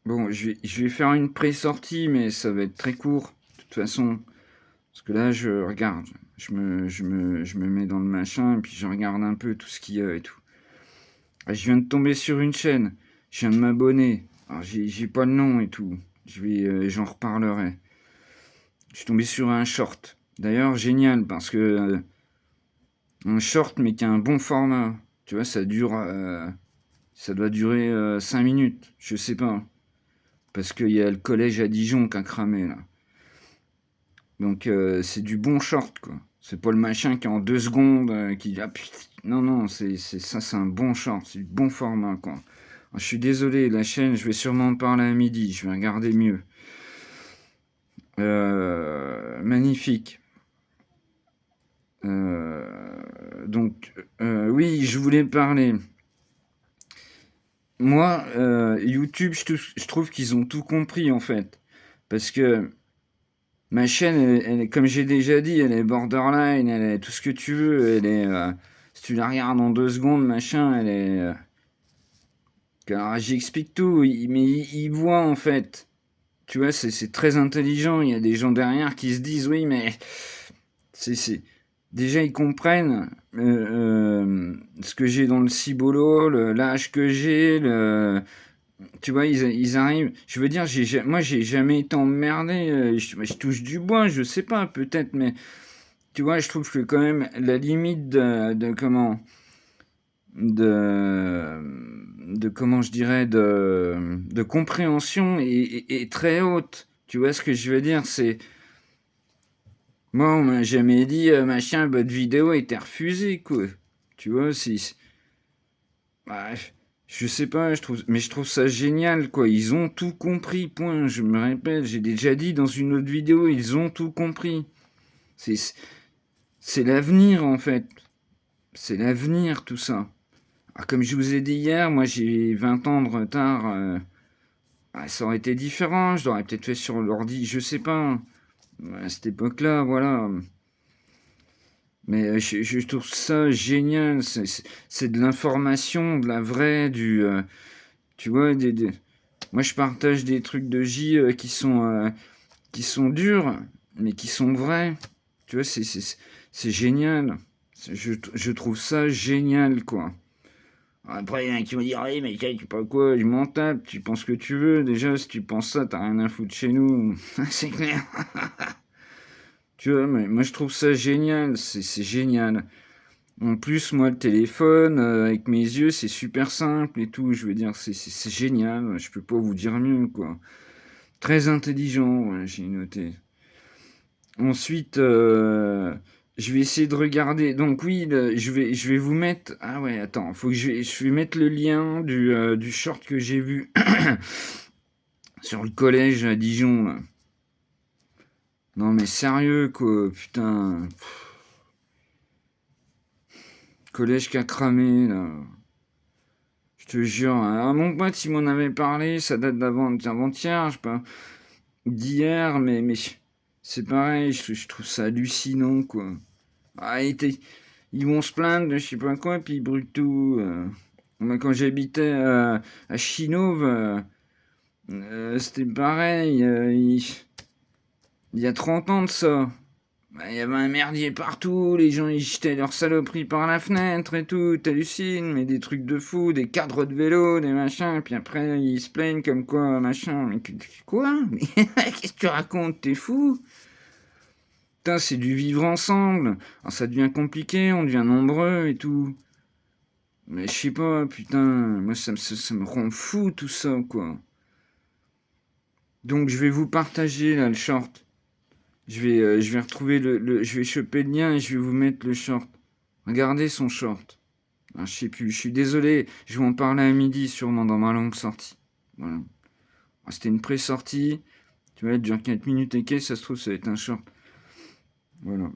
Bon, je vais faire une pré-sortie, mais ça va être très court, de toute façon. Parce que là, je regarde, je me mets dans le machin, et puis je regarde un peu tout ce qu'il y a et tout. Ah, je viens de tomber sur une chaîne, je viens de m'abonner. Alors, j'ai pas le nom et tout. J'en reparlerai. Je suis tombé sur un short. D'ailleurs, génial, parce que un short, mais qui a un bon format. Tu vois, ça doit durer 5 minutes, je sais pas. Parce qu'il y a le collège à Dijon qui a cramé, là. Donc c'est du bon short, quoi. C'est pas le machin qui en 2 secondes, qui ah putain, non, non, c'est un bon short, c'est du bon format, quoi. Ah, je suis désolé, la chaîne, je vais sûrement en parler à midi, je vais regarder mieux. Magnifique. Donc oui, je voulais parler. Moi, YouTube, je trouve qu'ils ont tout compris, en fait. Parce que ma chaîne, elle est, comme j'ai déjà dit, elle est borderline, elle est tout ce que tu veux. Elle est, si tu la regardes en 2 secondes, machin, elle est. Alors, j'explique tout, mais il voit en fait. Tu vois, c'est très intelligent. Il y a des gens derrière qui se disent, oui, mais c'est déjà ils comprennent ce que j'ai dans le cibolo, l'âge que j'ai, tu vois, ils arrivent. Je veux dire, moi, j'ai jamais été emmerdé. Je touche du bois, je sais pas, peut-être, mais tu vois, je trouve que quand même la limite de comment je dirais, de compréhension est très haute. Tu vois ce que je veux dire? C'est moi, on m'a jamais dit machin, votre vidéo a été refusée, quoi. Tu vois, bref, je sais pas, mais je trouve ça génial, quoi. Ils ont tout compris, point. Je me répète, j'ai déjà dit dans une autre vidéo, ils ont tout compris. C'est, c'est l'avenir, en fait. C'est l'avenir, tout ça. Ah, comme je vous ai dit hier, moi j'ai 20 ans de retard. Ça aurait été différent. Je l'aurais peut-être fait sur l'ordi, je sais pas. À cette époque-là, voilà. Mais je trouve ça génial. C'est de l'information, de la vraie, tu vois, moi je partage des trucs de J qui sont durs, mais qui sont vrais. Tu vois, c'est génial. Je trouve ça génial, quoi. Après, il y en a qui vont dire, oui, mais tu sais pas quoi, je m'en tape, tu penses ce que tu veux. Déjà, si tu penses ça, t'as rien à foutre chez nous. C'est clair. Tu vois, mais moi, je trouve ça génial. C'est génial. En plus, moi, le téléphone, avec mes yeux, c'est super simple et tout. Je veux dire, c'est génial. Je peux pas vous dire mieux, quoi. Très intelligent, ouais, j'ai noté. Ensuite, je vais essayer de regarder. Donc oui, je vais vous mettre. Ah ouais, attends, faut que je vais mettre le lien du short que j'ai vu sur le collège à Dijon, là. Non mais sérieux, quoi, putain. Collège qui a cramé, là. Je te jure, hein. Ah, mon pote, il m'en avait parlé, ça date d'avant-hier, je sais pas, d'hier, mais c'est pareil, je trouve ça hallucinant, quoi. Ah, ils vont se plaindre de je sais pas quoi, puis ils brûlent tout. Moi, quand j'habitais à Chinauve, c'était pareil. Il y a 30 ans de ça. Bah, il y avait un merdier partout, les gens ils jetaient leurs saloperies par la fenêtre et tout, t'hallucines, mais des trucs de fou, des cadres de vélo, des machins, puis après ils se plaignent comme quoi, machin. Mais quoi? Mais qu'est-ce que tu racontes? T'es fou? Putain, c'est du vivre ensemble. Alors ça devient compliqué, on devient nombreux et tout. Mais je sais pas, putain, moi ça me rend fou tout ça, quoi. Donc je vais vous partager là le short. Je vais retrouver je vais choper le lien et je vais vous mettre le short. Regardez son short. Ah, je sais plus, je suis désolé, je vais en parler à midi sûrement dans ma longue sortie. Voilà. Ah, c'était une pré-sortie, tu vois, elle dure 4 minutes et quelques, ça se trouve ça va être un short. Voilà.